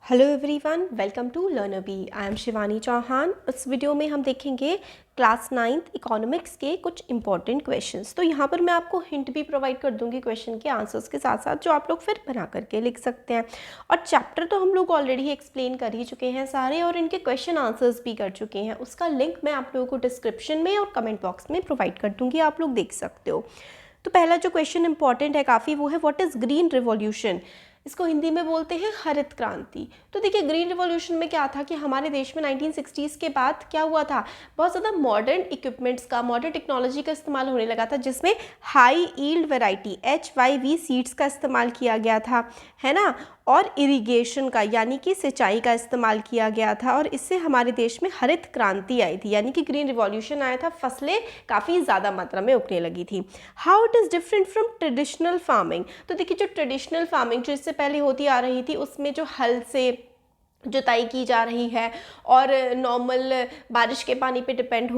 Hello everyone, welcome to Learner Bee. I am Shivani Chauhan. इस video में हम देखेंगे क्लास 9th इकोनॉमिक्स के कुछ इंपॉर्टेंट क्वेश्चंस। तो यहाँ पर मैं आपको हिंट भी प्रोवाइड कर दूंगी क्वेश्चन के आंसर्स के साथ साथ, जो आप लोग फिर बना करके लिख सकते हैं। और चैप्टर तो हम लोग ऑलरेडी एक्सप्लेन कर ही चुके हैं सारे, और इनके क्वेश्चन आंसर्स भी कर चुके हैं। उसका लिंक मैं आप लोगों को डिस्क्रिप्शन में और कमेंट बॉक्स में प्रोवाइड कर दूँगी, आप लोग देख सकते हो। तो पहला जो क्वेश्चन इंपॉर्टेंट है काफ़ी, वो है व्हाट इज़ ग्रीन रिवॉल्यूशन। इसको हिंदी में बोलते हैं हरित क्रांति। तो देखिए, ग्रीन रिवॉल्यूशन में क्या था कि हमारे देश में 1960s के बाद क्या हुआ था, बहुत ज़्यादा मॉडर्न इक्विपमेंट्स का, मॉडर्न टेक्नोलॉजी का इस्तेमाल होने लगा था, जिसमें high yield variety HYV seeds का इस्तेमाल किया गया था, है ना। और इरिगेशन का, यानी कि सिंचाई का इस्तेमाल किया गया था, और इससे हमारे देश में हरित क्रांति आई थी, यानी कि ग्रीन रिवॉल्यूशन आया था। फसलें काफ़ी ज़्यादा मात्रा में उगने लगी थी। How it is different from traditional farming. तो देखिए, जो ट्रेडिशनल फार्मिंग जो इससे पहले होती आ रही थी, उसमें जो हल से जुताई की जा रही है और नॉर्मल बारिश के पानी पे डिपेंड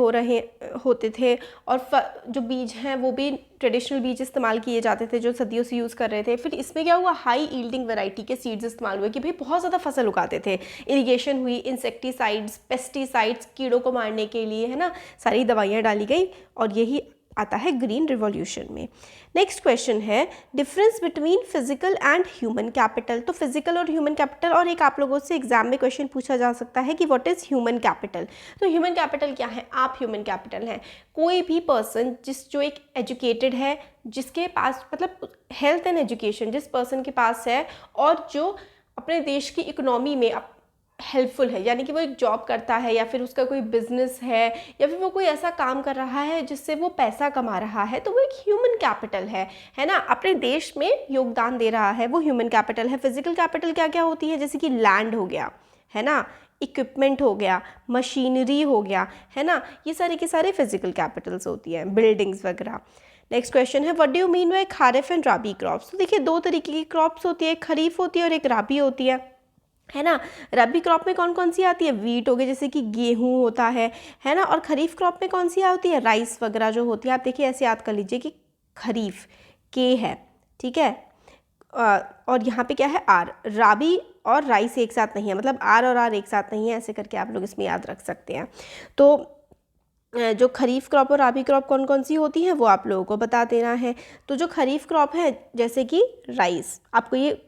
होते थे, और जो बीज हैं वो भी ट्रेडिशनल बीज इस्तेमाल किए जाते थे जो सदियों से यूज़ कर रहे थे। फिर इसमें क्या हुआ, हाई यील्डिंग वैरायटी के सीड्स इस्तेमाल हुए कि भाई बहुत ज़्यादा फसल उगाते थे। इरिगेशन हुई, इंसेक्टिसाइड्स, पेस्टिसाइड्स, कीड़ों को मारने के लिए, है ना, सारी दवाइयाँ डाली गई, और यही आता है ग्रीन रिवॉल्यूशन में। नेक्स्ट क्वेश्चन है difference between physical and human capital. तो फिजिकल और ह्यूमन कैपिटल, और एक आप लोगों से एग्जाम में क्वेश्चन पूछा जा सकता है कि व्हाट इज ह्यूमन कैपिटल। तो ह्यूमन कैपिटल क्या है? आप ह्यूमन कैपिटल हैं कोई भी पर्सन जो एक एजुकेटेड है, जिसके पास मतलब हेल्थ एंड एजुकेशन जिस पर्सन के पास है, और जो अपने देश की इकोनॉमी में हेल्पफुल है, यानी कि वो एक जॉब करता है, या फिर उसका कोई बिजनेस है, या फिर वो कोई ऐसा काम कर रहा है जिससे वो पैसा कमा रहा है, तो वो एक ह्यूमन कैपिटल है ना। अपने देश में योगदान दे रहा है, वो ह्यूमन कैपिटल है। फिजिकल कैपिटल क्या क्या होती है, जैसे कि लैंड हो गया, है ना, इक्विपमेंट हो गया, मशीनरी हो गया, है ना, ये सारे के सारे फिजिकल कैपिटल्स होती हैं, बिल्डिंग्स वगैरह। नेक्स्ट क्वेश्चन है what do you mean by kharif and rabi crops. तो देखिए, दो तरीके की क्रॉप्स होती है, एक खरीफ होती है और एक राबी होती है ना। रबी क्रॉप में कौन कौन सी आती है? वीट हो गए, जैसे कि गेहूं होता है ना। और खरीफ क्रॉप में कौन सी आती है? राइस वगैरह जो होती है। आप देखिए, ऐसे याद कर लीजिए कि खरीफ के है, ठीक है, और यहाँ पे क्या है? आर। राबी और राइस एक साथ नहीं है, मतलब आर एक साथ नहीं है, ऐसे करके आप लोग इसमें याद रख सकते हैं। तो जो खरीफ क्रॉप और राबी क्रॉप कौन कौन सी होती है वो आप लोगों को बता देना है। तो जो खरीफ क्रॉप है, जैसे कि राइस, आपको ये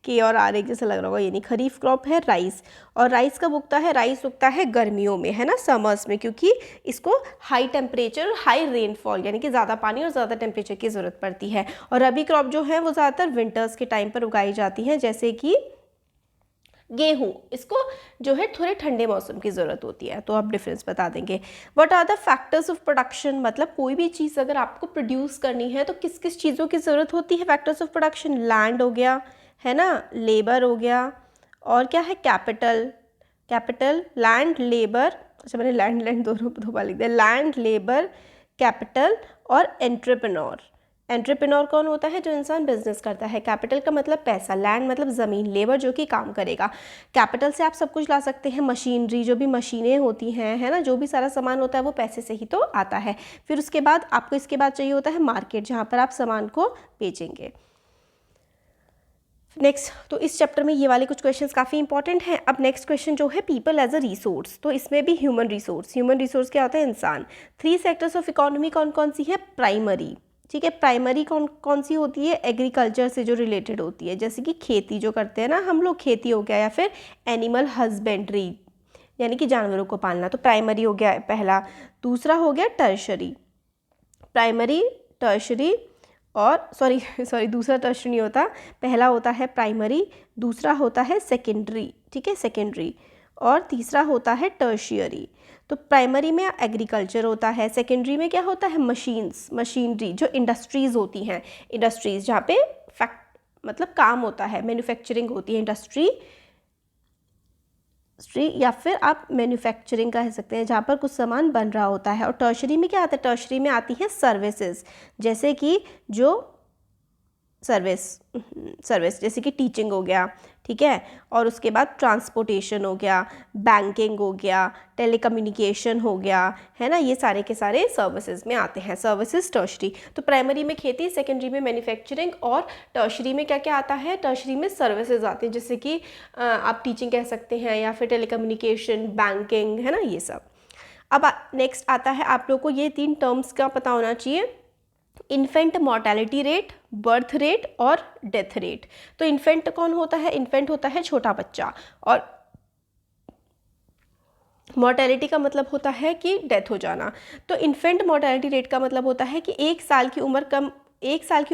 के और आर एक जैसा लग रहा होगा, ये नहीं, खरीफ क्रॉप है राइस। और राइस कब उगता है? राइस उगता है गर्मियों में, है ना, समर्स में, क्योंकि इसको हाई टेम्परेचर और हाई रेनफॉल, यानी कि ज़्यादा पानी और ज़्यादा टेम्परेचर की ज़रूरत पड़ती है। और रबी क्रॉप जो है वो ज़्यादातर विंटर्स के टाइम पर उगाई जाती हैं, जैसे कि गेहूँ, इसको जो है थोड़े ठंडे मौसम की ज़रूरत होती है। तो आप डिफरेंस बता देंगे। What are the factors of production. मतलब कोई भी चीज़ अगर आपको प्रोड्यूस करनी है तो किस किस चीज़ों की ज़रूरत होती है? फैक्टर्स ऑफ प्रोडक्शन, लैंड हो गया, है ना, लेबर हो गया, और क्या है? Capital, land, labour. अच्छा, मैंने लैंड दो बार लिख दिया। लैंड, लेबर, कैपिटल और एंटरप्रेन्योर। एंटरप्रेन्योर कौन होता है? जो इंसान बिजनेस करता है। कैपिटल का मतलब पैसा, लैंड मतलब ज़मीन, लेबर जो कि काम करेगा। कैपिटल से आप सब कुछ ला सकते हैं, मशीनरी, जो भी मशीनें होती हैं, है ना, जो भी सारा सामान होता है वो पैसे से ही तो आता है। फिर उसके बाद आपको इसके बाद चाहिए होता है मार्केट, जहाँ पर आप सामान को बेचेंगे। नेक्स्ट, तो इस चैप्टर में ये वाले कुछ क्वेश्चंस काफ़ी इंपॉर्टेंट हैं। अब नेक्स्ट क्वेश्चन जो है पीपल एज अ रिसोर्स। तो इसमें भी ह्यूमन रिसोर्स क्या होता है? इंसान। 3 सेक्टर्स ऑफ इकोनॉमी कौन कौन सी है? प्राइमरी, ठीक है। प्राइमरी कौन कौन सी होती है? एग्रीकल्चर से जो रिलेटेड होती है, जैसे कि खेती जो करते हैं ना हम लोग, खेती हो गया, या फिर एनिमल हस्बेंड्री, यानी कि जानवरों को पालना, तो प्राइमरी हो गया पहला। दूसरा हो गया टर्शरी, प्राइमरी, टर्शरी, और सॉरी दूसरा टर्शरी नहीं होता, पहला होता है प्राइमरी, दूसरा होता है सेकेंडरी, ठीक है, सेकेंडरी, और तीसरा होता है टर्शियरी। तो प्राइमरी में एग्रीकल्चर होता है, सेकेंडरी में क्या होता है? मशीनरी, जो इंडस्ट्रीज़ होती हैं, इंडस्ट्रीज़ जहाँ पे मतलब काम होता है, मैन्युफैक्चरिंग होती है, इंडस्ट्री, या फिर आप मैन्युफैक्चरिंग कह सकते हैं, जहाँ पर कुछ सामान बन रहा होता है। और टर्शरी में क्या आता है? टर्शरी में आती है सर्विसेज, जैसे कि जो सर्विस जैसे कि टीचिंग हो गया, ठीक है, और उसके बाद ट्रांसपोर्टेशन हो गया, बैंकिंग हो गया, टेलीकम्युनिकेशन हो गया, है ना, ये सारे के सारे सर्विसेज में आते हैं, सर्विसेज टर्शरी। तो प्राइमरी में खेती, सेकेंडरी में मैन्युफैक्चरिंग और टर्शरी में क्या क्या आता है, टर्शरी में सर्विसेज आते हैं, जैसे कि आप टीचिंग कह सकते हैं या फिर टेलीकम्युनिकेशन, बैंकिंग, है ना, ये सब। अब नेक्स्ट आता है, आप लोग को ये 3 टर्म्स का पता होना चाहिए, infant mortality rate, birth rate और डेथ रेट। तो इन्फेंट कौन होता है, इन्फेंट होता है छोटा बच्चा, और मॉर्टेलिटी का मतलब होता है कि डेथ हो जाना। तो इन्फेंट मॉर्टेलिटी रेट का मतलब होता है कि 1 साल की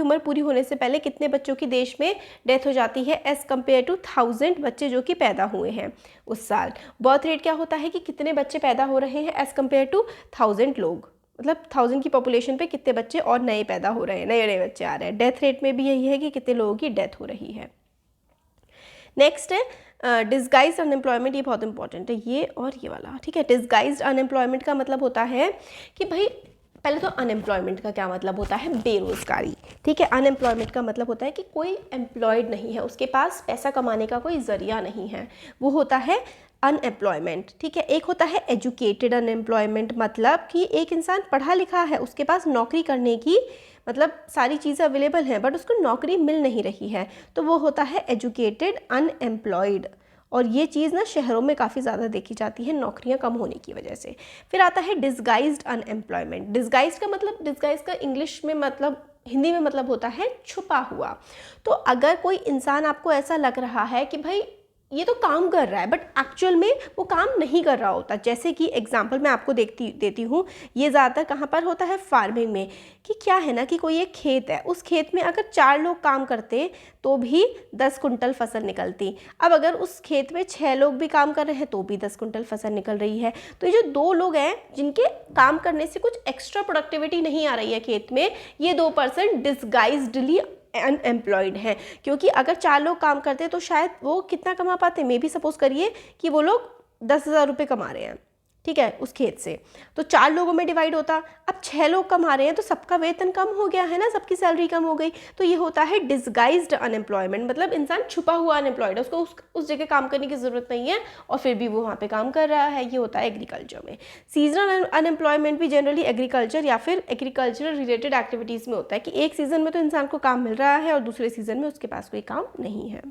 उम्र पूरी होने से पहले कितने बच्चों की देश में डेथ हो जाती है एज़ कम्पेयर टू 1000 बच्चे जो कि पैदा हुए हैं उस साल। बर्थ रेट क्या होता है कि कितने बच्चे पैदा हो रहे हैं एज़ कम्पेयर टू 1000 लोग, मतलब 1000 की पॉपुलेशन पे कितने बच्चे और नए पैदा हो रहे हैं, नए नए बच्चे आ रहे हैं। डेथ रेट में भी यही है कि कितने लोगों की डेथ हो रही है। नेक्स्ट है डिस्गाइज्ड अनएम्प्लॉयमेंट, ये बहुत इंपॉर्टेंट है, ये और ये वाला, ठीक है। डिस्गाइज्ड अनएम्प्लॉयमेंट का मतलब होता है कि भाई पहले तो अनएम्प्लॉयमेंट का क्या मतलब होता है, बेरोजगारी, ठीक है। अनएम्प्लॉयमेंट का मतलब होता है कि कोई एम्प्लॉयड नहीं है, उसके पास पैसा कमाने का कोई जरिया नहीं है, वो होता है अनएम्प्लॉयमेंट, ठीक है। एक होता है एजुकेटेड अनएम्प्लॉयमेंट, मतलब कि एक इंसान पढ़ा लिखा है, उसके पास नौकरी करने की मतलब सारी चीज़ें अवेलेबल हैं बट उसको नौकरी मिल नहीं रही है, तो वो होता है एजुकेटेड अनएम्प्लॉयड। और ये चीज़ ना शहरों में काफ़ी ज़्यादा देखी जाती है नौकरियां कम होने की वजह से। फिर आता है डिस्गाइज्ड अनएम्प्लॉयमेंट। डिस्गाइज्ड का मतलब, डिस्गाइज का इंग्लिश में मतलब, हिंदी में मतलब होता है छुपा हुआ। तो अगर कोई इंसान आपको ऐसा लग रहा है कि भाई ये तो काम कर रहा है बट एक्चुअल में वो काम नहीं कर रहा होता, जैसे कि एग्जांपल मैं आपको देती हूँ, ये ज़्यादातर कहाँ पर होता है, फार्मिंग में। कि क्या है ना कि कोई एक खेत है, उस खेत में अगर 4 लोग काम करते तो भी 10 कुंटल फसल निकलती। अब अगर उस खेत में 6 लोग भी काम कर रहे हैं तो भी 10 कुंटल फसल निकल रही है। तो ये जो 2 लोग हैं जिनके काम करने से कुछ एक्स्ट्रा प्रोडक्टिविटी नहीं आ रही है खेत में, ये 2% डिस्गाइज्डली अनएम्प्लॉयड हैं। क्योंकि अगर 4 लोग काम करते तो शायद वो कितना कमा पाते, मे भी सपोज करिए कि वो लोग 10,000 रुपये कमा रहे हैं, ठीक है, उस खेत से, तो 4 लोगों में डिवाइड होता। अब 6 लोग कमा रहे हैं तो सबका वेतन कम हो गया है ना, सबकी सैलरी कम हो गई। तो ये होता है डिस्गाइज्ड अनएम्प्लॉयमेंट, मतलब इंसान छुपा हुआ अनएम्प्लॉयड है, उसको उस जगह काम करने की ज़रूरत नहीं है और फिर भी वो वहाँ पे काम कर रहा है। ये होता है एग्रीकल्चर में। सीजनल अनएम्प्लॉयमेंट भी जनरली एग्रीकल्चर या फिर एग्रीकल्चरल रिलेटेड एक्टिविटीज़ में होता है कि एक सीज़न में तो इंसान को काम मिल रहा है और दूसरे सीज़न में उसके पास कोई काम नहीं है।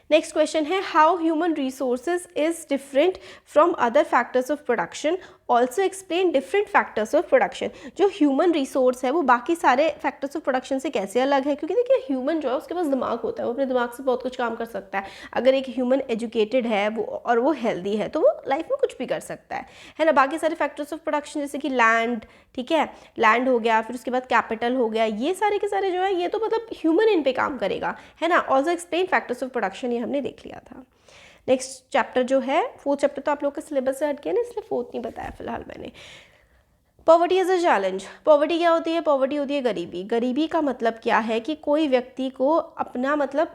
नेक्स्ट क्वेश्चन है, how human resources is different from other factors of production, also explain different factors of production. जो ह्यूमन रिसोर्स है वो बाकी सारे फैक्टर्स ऑफ प्रोडक्शन से कैसे अलग है, क्योंकि देखिए ह्यूमन जो है उसके पास दिमाग होता है, वो अपने दिमाग से बहुत कुछ काम कर सकता है। अगर एक ह्यूमन एजुकेटेड है वो और वो हेल्दी है तो वो लाइफ में कुछ भी कर सकता है ना। बाकी सारे फैक्टर्स ऑफ प्रोडक्शन जैसे कि लैंड, ठीक है, लैंड हो गया, फिर उसके बाद कैपिटल हो गया, ये सारे के सारे जो है ये तो मतलब ह्यूमन इन पे काम करेगा, है ना। Also explain factors of production, ये हमने देख लिया था। नेक्स्ट चैप्टर जो है, 4th चैप्टर तो आप लोग के सिलेबस से हट गया ना, इसलिए 4th नहीं बताया फिलहाल मैंने। Poverty as a challenge. Poverty क्या होती है, पॉवर्टी होती है गरीबी। गरीबी का मतलब क्या है कि कोई व्यक्ति को अपना मतलब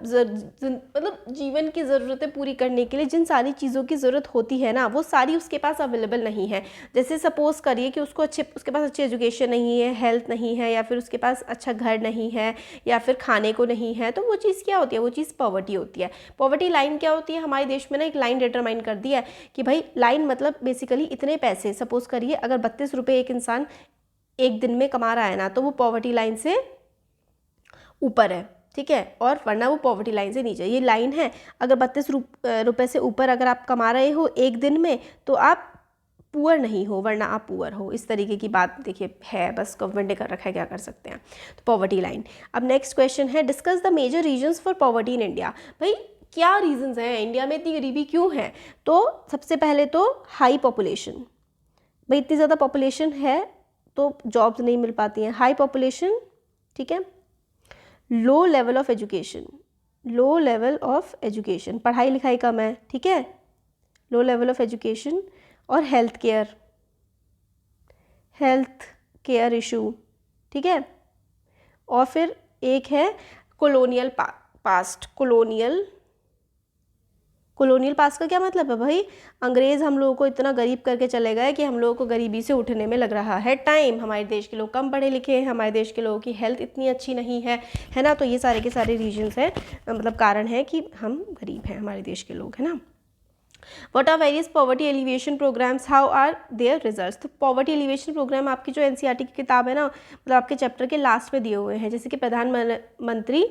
जीवन की ज़रूरतें पूरी करने के लिए जिन सारी चीज़ों की ज़रूरत होती है ना, वो सारी उसके पास अवेलेबल नहीं है। जैसे सपोज़ करिए कि उसके पास अच्छी एजुकेशन नहीं है, हेल्थ नहीं है, या फिर उसके पास अच्छा घर नहीं है, या फिर खाने को नहीं है, तो वो चीज़ क्या होती है, वो चीज़ पॉवर्टी होती है। पॉवर्टी लाइन क्या होती है, हमारे देश में ना एक लाइन डिटरमाइन कर दी है कि भाई लाइन मतलब बेसिकली इतने पैसे, सपोज़ करिए अगर 32 रुपये एक इंसान एक दिन में कमा रहा है ना, तो वो पॉवर्टी लाइन से ऊपर है, ठीक है, और वरना वो पॉवर्टी लाइन से नीचे। ये लाइन है, अगर 32 रुपये से ऊपर अगर आप कमा रहे हो एक दिन में तो आप पुअर नहीं हो, वरना आप पुअर हो। इस तरीके की बात देखिए है, बस गवर्नमेंट ने कर रखा है, क्या कर सकते हैं। तो पॉवर्टी लाइन। अब नेक्स्ट क्वेश्चन है, discuss the major reasons for poverty in India. भाई क्या रीजंस हैं, इंडिया में इतनी गरीबी क्यों है? तो सबसे पहले तो हाई पॉपुलेशन। भाई इतनी ज़्यादा पॉपुलेशन है तो जॉब्स नहीं मिल पाती हैं। हाई पॉपुलेशन, ठीक है। Low level of education, low level of education, पढ़ाई लिखाई कम है, ठीक है, लो लेवल ऑफ एजुकेशन। और हेल्थ केयर इशू, ठीक है। और फिर एक है कॉलोनियल पास्ट, कॉलोनियल पास का क्या मतलब है भाई, अंग्रेज़ हम लोगों को इतना गरीब करके चले गए कि हम लोगों को गरीबी से उठने में लग रहा है टाइम। हमारे देश के लोग कम पढ़े लिखे हैं, हमारे देश के लोगों की हेल्थ इतनी अच्छी नहीं है ना। तो ये सारे के सारे रीजंस हैं, मतलब कारण है कि हम गरीब हैं हमारे देश के लोग, है ना। What are various poverty alleviation programs? How are their results? तो poverty alleviation program आपकी जो NCERT की किताब है ना, मतलब आपके चैप्टर के लास्ट में दिए हुए हैं, जैसे कि प्रधानमंत्री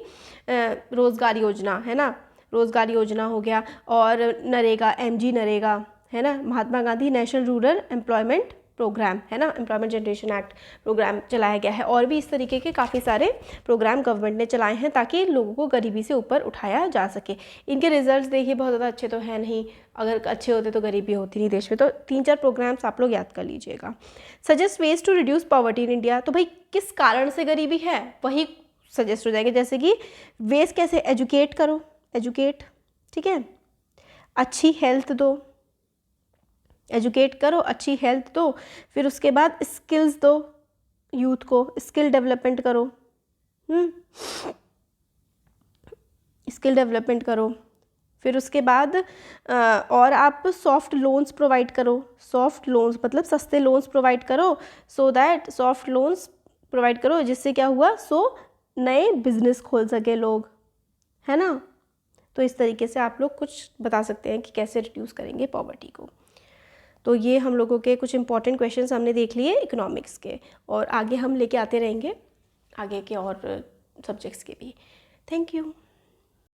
रोजगार योजना है ना, रोजगार योजना हो गया, और नरेगा, MG नरेगा है ना, Mahatma Gandhi national rural employment programme है ना, एम्प्लॉयमेंट जनरेशन एक्ट प्रोग्राम चलाया गया है, और भी इस तरीके के काफ़ी सारे प्रोग्राम गवर्नमेंट ने चलाए हैं ताकि लोगों को गरीबी से ऊपर उठाया जा सके। इनके रिजल्ट्स देखिए बहुत ज़्यादा अच्छे तो है नहीं, अगर अच्छे होते तो गरीबी होती नहीं देश में। तो 3-4 प्रोग्राम्स आप लोग याद कर लीजिएगा। Suggest ways to reduce poverty in India, तो भाई किस कारण से गरीबी है वही सजेस्ट हो जाएंगे, जैसे कि वेज कैसे, एजुकेट करो, एजुकेट, ठीक है, अच्छी हेल्थ दो, एजुकेट करो, अच्छी हेल्थ दो, फिर उसके बाद स्किल्स दो, यूथ को स्किल डेवलपमेंट करो, स्किल डेवलपमेंट करो, फिर उसके बाद और आप सॉफ्ट लोन्स प्रोवाइड करो, सॉफ्ट लोन्स मतलब सस्ते लोन्स प्रोवाइड करो, so that soft loans provide करो, जिससे क्या हुआ, सो नए बिजनेस खोल सके लोग, है ना। तो इस तरीके से आप लोग कुछ बता सकते हैं कि कैसे रिड्यूस करेंगे पॉवर्टी को। तो ये हम लोगों के कुछ इंपॉर्टेंट क्वेश्चंस हमने देख लिए इकोनॉमिक्स के, और आगे हम लेके आते रहेंगे आगे के और सब्जेक्ट्स के भी। Thank you.